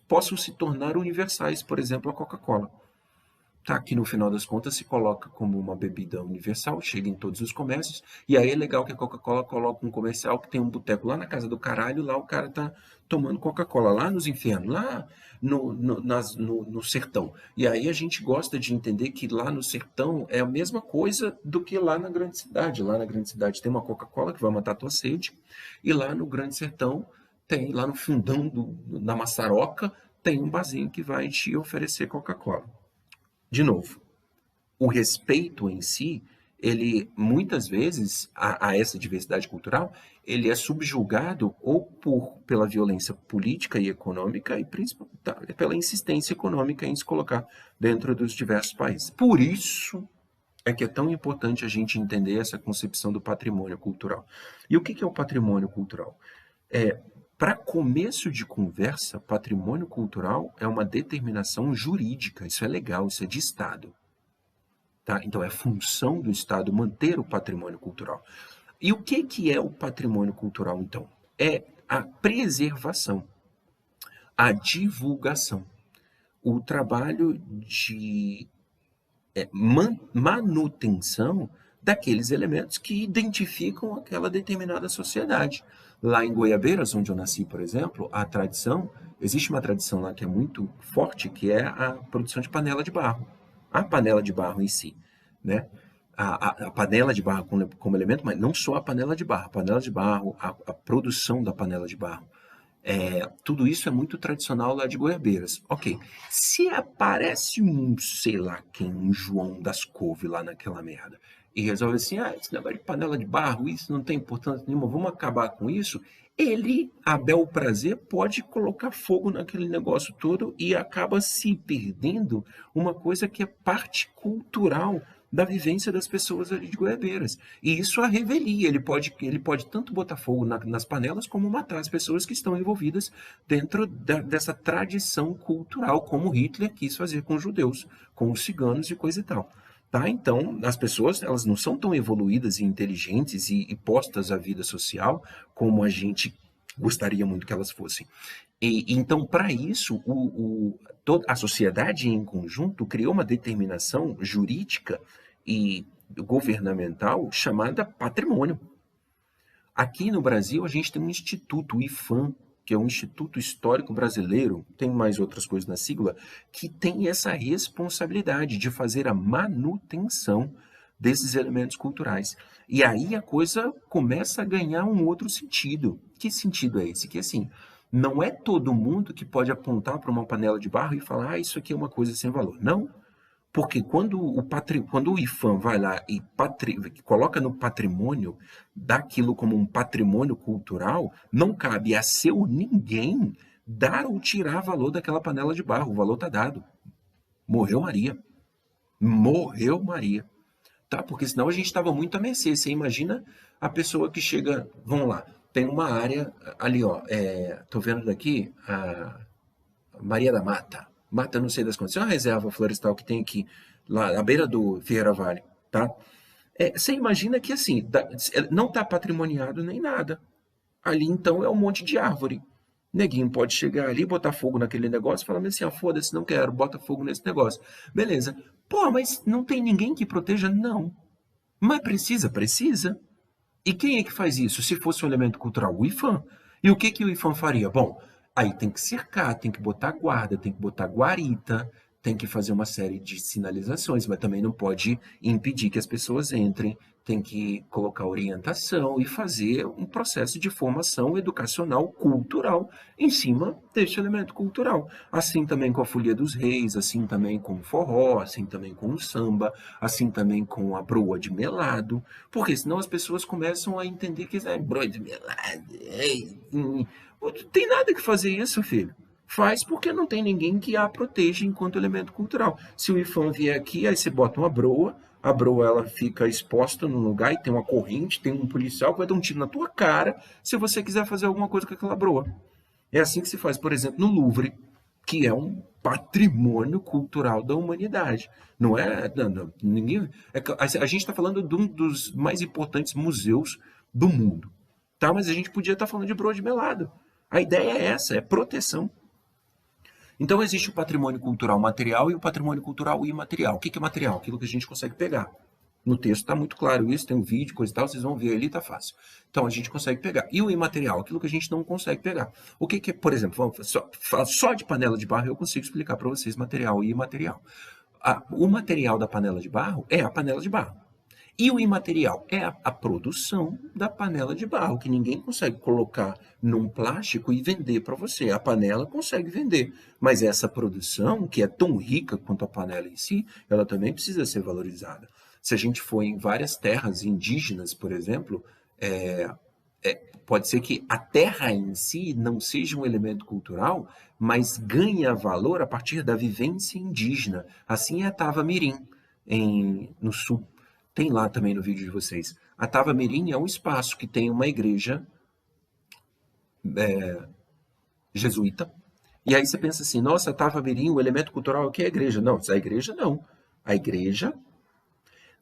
possam se tornar universais, por exemplo, a Coca-Cola. Tá, que no final das contas se coloca como uma bebida universal, chega em todos os comércios, e aí é legal que a Coca-Cola coloca um comercial que tem um boteco lá na casa do caralho, lá o cara tá tomando Coca-Cola, lá nos infernos, lá no sertão. E aí a gente gosta de entender que lá no sertão é a mesma coisa do que lá na grande cidade. Lá na grande cidade tem uma Coca-Cola que vai matar a tua sede, e lá no grande sertão tem, lá no fundão da maçaroca, tem um barzinho que vai te oferecer Coca-Cola. De novo, o respeito em si, ele muitas vezes a essa diversidade cultural, ele é subjugado ou pela violência política e econômica e principalmente pela insistência econômica em se colocar dentro dos diversos países. Por isso é que é tão importante a gente entender essa concepção do patrimônio cultural. E o que é o patrimônio cultural? Para começo de conversa, patrimônio cultural é uma determinação jurídica, isso é legal, isso é de Estado. Tá? Então, é função do Estado manter o patrimônio cultural. E o que é o patrimônio cultural, então? É a preservação, a divulgação, o trabalho de manutenção daqueles elementos que identificam aquela determinada sociedade. Lá em Goiabeiras, onde eu nasci, por exemplo, existe uma tradição lá que é muito forte, que é a produção de panela de barro. A panela de barro em si, né? A panela de barro como elemento, mas não só a panela de barro. A panela de barro, a produção da panela de barro. Tudo isso é muito tradicional lá de Goiabeiras. Ok, se aparece sei lá quem, um João das Couve lá naquela merda, e resolve assim, esse negócio de panela de barro, isso não tem importância nenhuma, vamos acabar com isso, ele, a bel prazer, pode colocar fogo naquele negócio todo e acaba se perdendo uma coisa que é parte cultural da vivência das pessoas ali de Goiabeiras. E isso a revelia. Ele pode tanto botar fogo nas panelas como matar as pessoas que estão envolvidas dentro dessa tradição cultural, como Hitler quis fazer com os judeus, com os ciganos e coisa e tal. Tá? Então, as pessoas elas não são tão evoluídas e inteligentes e postas à vida social como a gente gostaria muito que elas fossem. Então, para isso, toda a sociedade em conjunto criou uma determinação jurídica e governamental chamada patrimônio. Aqui no Brasil, a gente tem um instituto, o IPHAN, que é um Instituto Histórico Brasileiro, tem mais outras coisas na sigla, que tem essa responsabilidade de fazer a manutenção desses elementos culturais. E aí a coisa começa a ganhar um outro sentido. Que sentido é esse? Que assim, não é todo mundo que pode apontar para uma panela de barro e falar, isso aqui é uma coisa sem valor. Não, porque quando o IPHAN vai lá e coloca no patrimônio, daquilo como um patrimônio cultural, não cabe a seu ninguém dar ou tirar valor daquela panela de barro. O valor está dado. Morreu Maria. Morreu Maria. Tá? Porque senão a gente estava muito à mercê. Você imagina a pessoa que chega. Vamos lá, tem uma área ali, ó. Tô vendo daqui a Maria da Mata. Mata, não sei das quantas. É uma reserva florestal que tem aqui, lá à beira do Ferreira Vale, tá? Você imagina que assim, não está patrimoniado nem nada. Ali então é um monte de árvore. Neguinho pode chegar ali, botar fogo naquele negócio e falar assim, foda-se, não quero, bota fogo nesse negócio. Beleza. Pô, mas não tem ninguém que proteja? Não. Mas precisa? Precisa. E quem é que faz isso? Se fosse um elemento cultural, o IPHAN. E o que o IPHAN faria? Bom, aí tem que cercar, tem que botar guarda, tem que botar guarita, tem que fazer uma série de sinalizações, mas também não pode impedir que as pessoas entrem, tem que colocar orientação e fazer um processo de formação educacional cultural em cima deste elemento cultural. Assim também com a Folia dos Reis, assim também com o forró, assim também com o samba, assim também com a broa de melado, porque senão as pessoas começam a entender que broa de melado, não tem nada que fazer isso, filho. Faz porque não tem ninguém que a proteja enquanto elemento cultural. Se o IFAM vier aqui, aí você bota uma broa, a broa ela fica exposta num lugar e tem uma corrente, tem um policial que vai dar um tiro na tua cara se você quiser fazer alguma coisa com aquela broa. É assim que se faz, por exemplo, no Louvre, que é um patrimônio cultural da humanidade. Não é. Ninguém, a gente está falando de um dos mais importantes museus do mundo. Tá? Mas a gente podia estar falando de broa de melado. A ideia é essa, é proteção. Então existe o patrimônio cultural material e o patrimônio cultural imaterial. O que é material? Aquilo que a gente consegue pegar. No texto está muito claro isso, tem um vídeo, coisa e tal, vocês vão ver ali, está fácil. Então a gente consegue pegar. E o imaterial? Aquilo que a gente não consegue pegar. O que é, por exemplo, só de panela de barro eu consigo explicar para vocês material e imaterial. O material da panela de barro é a panela de barro. E o imaterial é a produção da panela de barro, que ninguém consegue colocar num plástico e vender para você. A panela consegue vender, mas essa produção, que é tão rica quanto a panela em si, ela também precisa ser valorizada. Se a gente for em várias terras indígenas, por exemplo, pode ser que a terra em si não seja um elemento cultural, mas ganha valor a partir da vivência indígena. Assim é a Tava Mirim, no sul. Tem lá também no vídeo de vocês. A Tava Mirim é um espaço que tem uma igreja jesuíta. E aí você pensa assim, nossa, a Tava Mirim, o elemento cultural aqui é a igreja. Não, a igreja não. A igreja,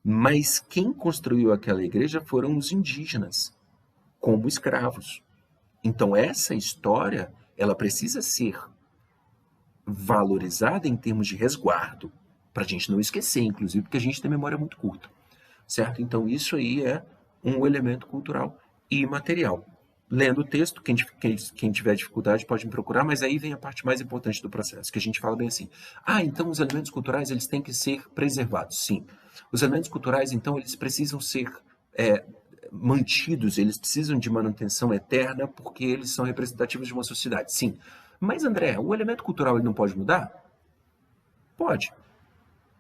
mas quem construiu aquela igreja foram os indígenas, como escravos. Então essa história, ela precisa ser valorizada em termos de resguardo, para a gente não esquecer, inclusive, porque a gente tem memória muito curta. Certo? Então, isso aí é um elemento cultural imaterial. Lendo o texto, quem tiver dificuldade pode me procurar, mas aí vem a parte mais importante do processo, que a gente fala bem assim. Então os elementos culturais eles têm que ser preservados. Sim. Os elementos culturais, então, eles precisam ser mantidos, eles precisam de manutenção eterna, porque eles são representativos de uma sociedade. Sim. Mas, André, o elemento cultural ele não pode mudar? Pode.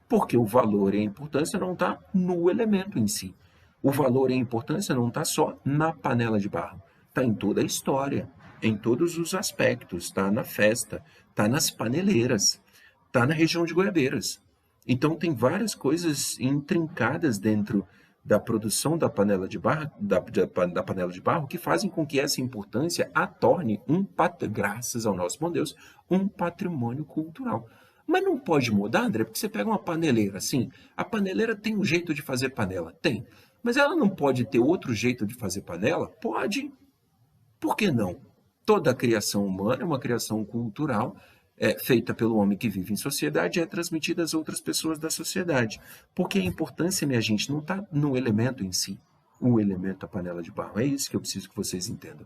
Porque o valor e a importância não está no elemento em si. O valor e a importância não está só na panela de barro. Está em toda a história, em todos os aspectos. Está na festa, está nas paneleiras, está na região de Goiabeiras. Então tem várias coisas intrincadas dentro da produção da panela de barro, da panela de barro que fazem com que essa importância a torne, graças ao nosso bom Deus, um patrimônio cultural. Mas não pode mudar, André, porque você pega uma paneleira assim, a paneleira tem um jeito de fazer panela? Tem. Mas ela não pode ter outro jeito de fazer panela? Pode. Por que não? Toda a criação humana é uma criação cultural, feita pelo homem que vive em sociedade e é transmitida às outras pessoas da sociedade. Porque a importância, minha gente, não está no elemento em si, o elemento, a panela de barro. É isso que eu preciso que vocês entendam.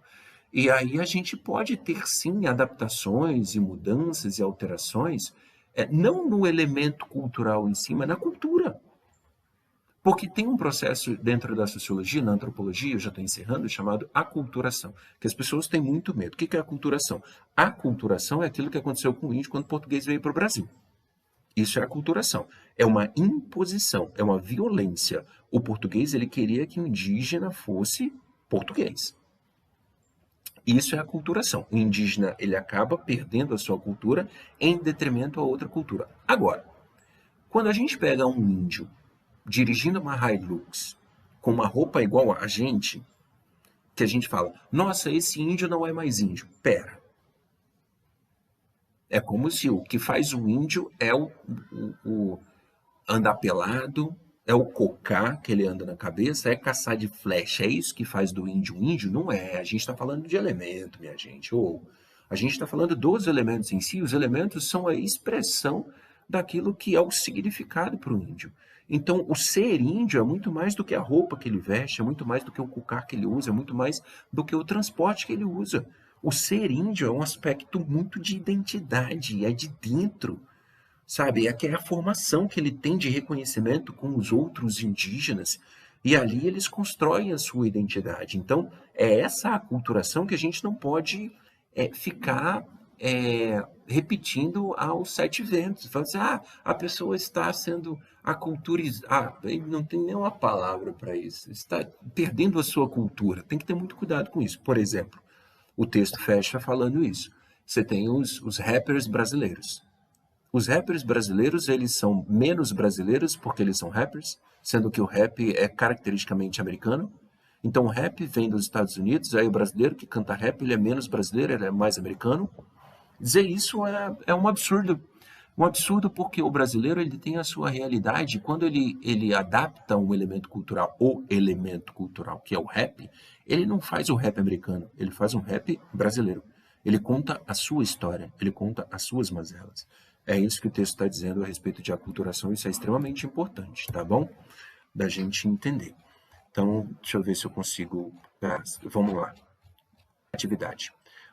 E aí a gente pode ter, sim, adaptações e mudanças e alterações, não no elemento cultural em si, mas na cultura. Porque tem um processo dentro da sociologia, na antropologia, eu já estou encerrando, chamado aculturação, que as pessoas têm muito medo. O que é aculturação? A aculturação é aquilo que aconteceu com o índio quando o português veio para o Brasil. Isso é aculturação. É uma imposição, é uma violência. O português ele queria que o indígena fosse português. Isso é a aculturação. O indígena ele acaba perdendo a sua cultura em detrimento a outra cultura. Agora, quando a gente pega um índio dirigindo uma Hilux com uma roupa igual a gente, que a gente fala, nossa, esse índio não é mais índio. Pera. É como se o que faz o índio é o andar pelado, é o cocá que ele anda na cabeça, é caçar de flecha. É isso que faz do índio um índio? Não é. A gente está falando de elemento, minha gente. A gente está falando dos elementos em si. Os elementos são a expressão daquilo que é o significado para o índio. Então, o ser índio é muito mais do que a roupa que ele veste, é muito mais do que o cocá que ele usa, é muito mais do que o transporte que ele usa. O ser índio é um aspecto muito de identidade, é de dentro. Sabe, é a formação que ele tem de reconhecimento com os outros indígenas, e ali eles constroem a sua identidade. Então, é essa aculturação que a gente não pode ficar repetindo aos sete ventos. Falando assim, a pessoa está sendo aculturizada. Não tem nenhuma palavra para isso. Está perdendo a sua cultura. Tem que ter muito cuidado com isso. Por exemplo, o texto fecha falando isso. Você tem os rappers brasileiros. Os rappers brasileiros, eles são menos brasileiros porque eles são rappers, sendo que o rap é caracteristicamente americano. Então o rap vem dos Estados Unidos, aí o brasileiro que canta rap, ele é menos brasileiro, ele é mais americano. Dizer isso é um absurdo. Um absurdo porque o brasileiro ele tem a sua realidade. Quando ele adapta um elemento cultural, o elemento cultural, que é o rap, ele não faz o rap americano, ele faz um rap brasileiro. Ele conta a sua história, ele conta as suas mazelas. É isso que o texto está dizendo a respeito de aculturação, isso é extremamente importante, tá bom? Da gente entender. Então, deixa eu ver se eu consigo... vamos lá. Atividade.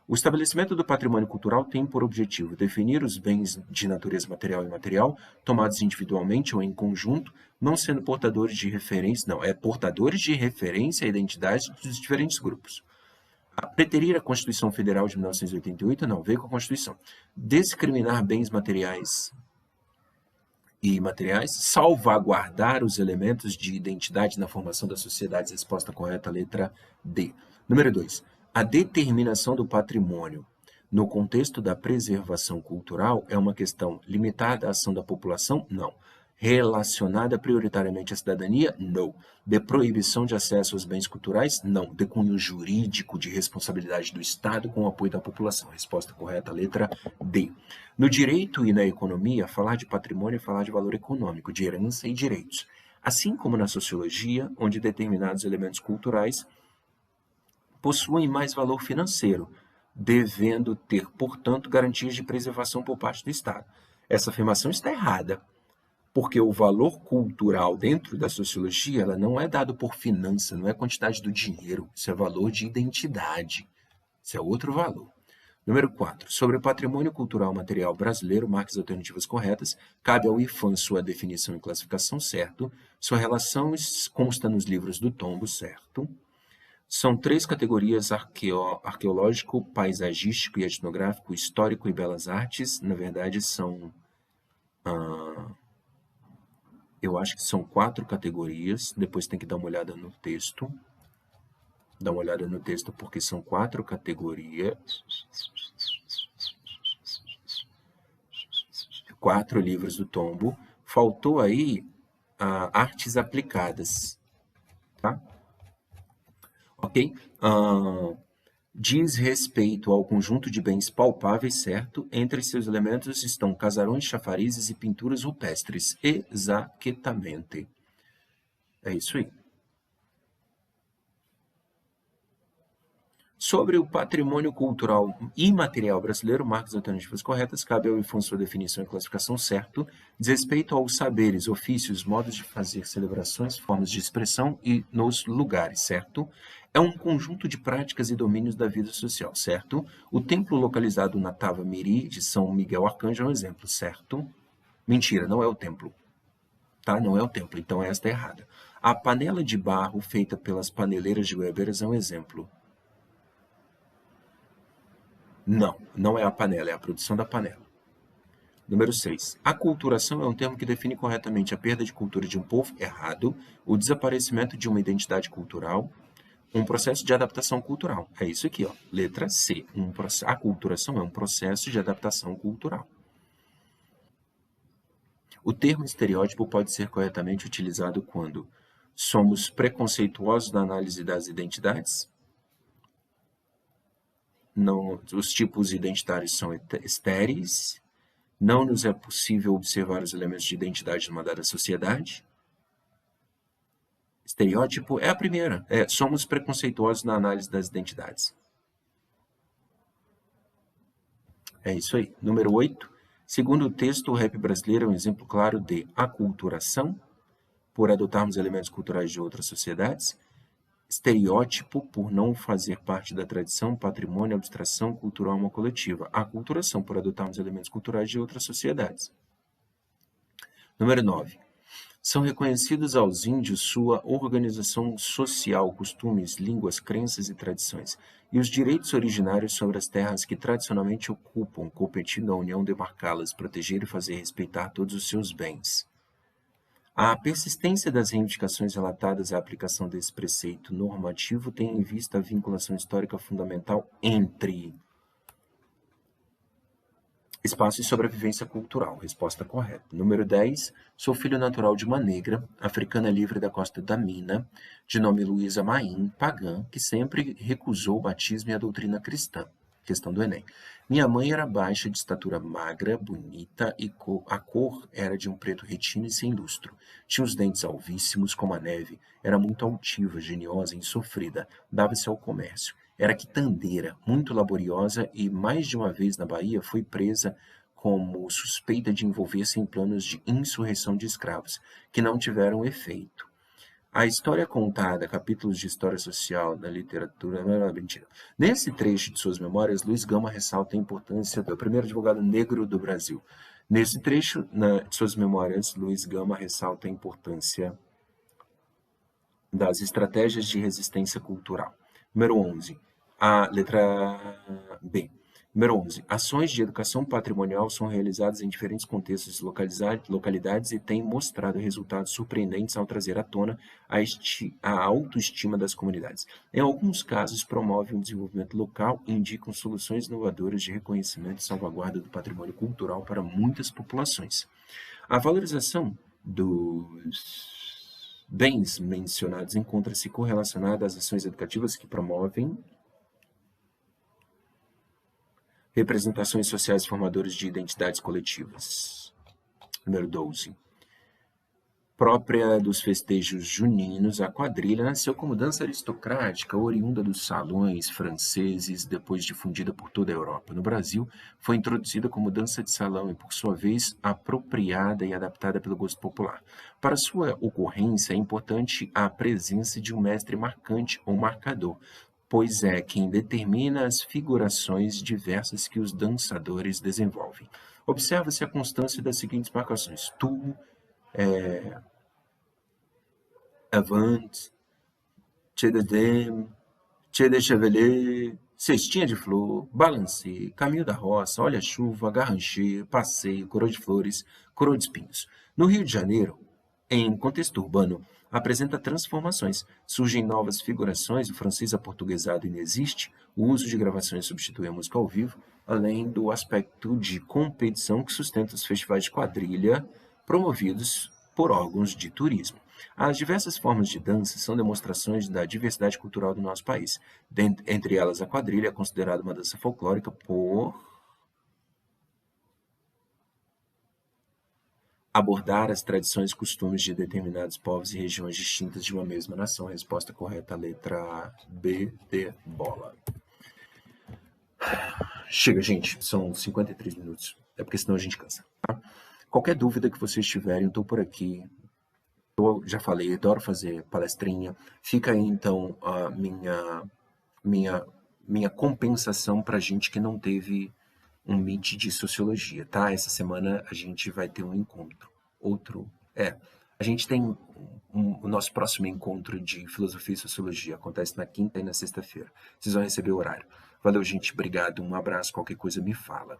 O estabelecimento do patrimônio cultural tem por objetivo definir os bens de natureza material e imaterial, tomados individualmente ou em conjunto, não sendo portadores de referência, portadores de referência à identidade dos diferentes grupos. Preterir a Constituição Federal de 1988, não, veio com a Constituição. Discriminar bens materiais e imateriais, salvaguardar os elementos de identidade na formação das sociedades, resposta correta, letra D. Número 2. A determinação do patrimônio no contexto da preservação cultural é uma questão limitada à ação da população? Não. Relacionada prioritariamente à cidadania? Não. De proibição de acesso aos bens culturais? Não. De cunho jurídico de responsabilidade do Estado com o apoio da população. Resposta correta, letra D. No direito e na economia, falar de patrimônio é falar de valor econômico, de herança e direitos. Assim como na sociologia, onde determinados elementos culturais possuem mais valor financeiro, devendo ter, portanto, garantias de preservação por parte do Estado. Essa afirmação está errada, porque o valor cultural dentro da sociologia ela não é dado por finança, não é quantidade do dinheiro, isso é valor de identidade, isso é outro valor. Número 4. Sobre o patrimônio cultural material brasileiro, marque as alternativas corretas. Cabe ao IFAM sua definição e classificação, certo. Sua relação consta nos livros do tombo, certo. São 3 categorias: arqueológico, paisagístico e etnográfico, histórico e belas artes. Na verdade, eu acho que são 4 categorias. Depois tem que dar uma olhada no texto. Dá uma olhada no texto porque são 4 categorias. 4 livros do tombo. Faltou aí artes aplicadas, tá? Ok? Diz respeito ao conjunto de bens palpáveis, certo? Entre seus elementos estão casarões, chafarizes e pinturas rupestres. Exatamente. É isso aí. Sobre o patrimônio cultural imaterial brasileiro, marque as alternativas corretas, cabe ao IFAM sua definição e classificação, certo. Diz respeito aos saberes, ofícios, modos de fazer celebrações, formas de expressão e nos lugares, certo. É um conjunto de práticas e domínios da vida social, certo. O templo localizado na Tava Miri, de São Miguel Arcanjo, é um exemplo, certo. Mentira, não é o templo. Tá? Não é o templo, então esta é errada. A panela de barro feita pelas paneleiras de Weber é um exemplo. Não, não é a panela, é a produção da panela. Número 6. Aculturação é um termo que define corretamente a perda de cultura de um povo, errado, o desaparecimento de uma identidade cultural, um processo de adaptação cultural. É isso aqui, ó. Letra C. Aculturação é um processo de adaptação cultural. O termo estereótipo pode ser corretamente utilizado quando somos preconceituosos na análise das identidades, não, os tipos identitários são estéreis, não nos é possível observar os elementos de identidade numa dada sociedade. Estereótipo é a primeira, somos preconceituosos na análise das identidades. É isso aí. Número 8. Segundo o texto, o rap brasileiro é um exemplo claro de aculturação, por adotarmos elementos culturais de outras sociedades, estereótipo, por não fazer parte da tradição, patrimônio, abstração cultural uma coletiva. Aculturação, por adotarmos elementos culturais de outras sociedades. Número 9. São reconhecidos aos índios sua organização social, costumes, línguas, crenças e tradições, e os direitos originários sobre as terras que tradicionalmente ocupam, competindo à União demarcá-las, proteger e fazer respeitar todos os seus bens. A persistência das reivindicações relatadas à aplicação desse preceito normativo tem em vista a vinculação histórica fundamental entre Espaço e sobrevivência cultural. Resposta correta. Número 10. Sou filho natural de uma negra, africana livre da costa da Mina, de nome Luísa Maim, pagã, que sempre recusou o batismo e a doutrina cristã. Questão do Enem. Minha mãe era baixa, de estatura magra, bonita, e a cor era de um preto retino e sem lustro. Tinha os dentes alvíssimos como a neve, era muito altiva, geniosa e insofrida, dava-se ao comércio. Era quitandeira, muito laboriosa e, mais de uma vez na Bahia, foi presa como suspeita de envolver-se em planos de insurreição de escravos, que não tiveram efeito. A história contada, capítulos de história social na literatura. Mentira. Nesse trecho de suas memórias, Luiz Gama ressalta a importância do primeiro advogado negro do Brasil. Nesse trecho de suas memórias, Luiz Gama ressalta a importância das estratégias de resistência cultural. Número 11. A letra B. Número 11. Ações de educação patrimonial são realizadas em diferentes contextos e localidades e têm mostrado resultados surpreendentes ao trazer à tona a autoestima das comunidades. Em alguns casos, promovem o desenvolvimento local e indicam soluções inovadoras de reconhecimento e salvaguarda do patrimônio cultural para muitas populações. A valorização dos bens mencionados encontra-se correlacionada às ações educativas que promovem representações sociais formadoras de identidades coletivas. Número 12. Própria dos festejos juninos, a quadrilha nasceu como dança aristocrática, oriunda dos salões franceses, depois difundida por toda a Europa. No Brasil, foi introduzida como dança de salão e, por sua vez, apropriada e adaptada pelo gosto popular. Para sua ocorrência, é importante a presença de um mestre marcante ou marcador, pois é quem determina as figurações diversas que os dançadores desenvolvem. Observa-se a constância das seguintes marcações: tu, avant, Che de Dame, Che de Chevelet, Cestinha de Flor, Balancê, Caminho da Roça, Olha a Chuva, Garranchê, Passeio, Coroa de Flores, Coroa de Espinhos. No Rio de Janeiro, em contexto urbano, apresenta transformações. Surgem novas figurações, o francês aportuguesado inexiste, o uso de gravações substitui a música ao vivo, além do aspecto de competição que sustenta os festivais de quadrilha promovidos por órgãos de turismo. As diversas formas de dança são demonstrações da diversidade cultural do nosso país. Entre elas, a quadrilha é considerada uma dança folclórica por abordar as tradições e costumes de determinados povos e regiões distintas de uma mesma nação. A resposta correta, a letra B de bola. Chega, gente, são 53 minutos. É porque senão a gente cansa. Tá? Qualquer dúvida que vocês tiverem, eu estou por aqui. Eu já falei, adoro fazer palestrinha. Fica aí, então, a minha compensação para gente que não teve um Meet de Sociologia, tá? Essa semana a gente vai ter um encontro. A gente tem o nosso próximo encontro de Filosofia e Sociologia. Acontece na quinta e na sexta-feira. Vocês vão receber o horário. Valeu, gente. Obrigado. Um abraço. Qualquer coisa me fala.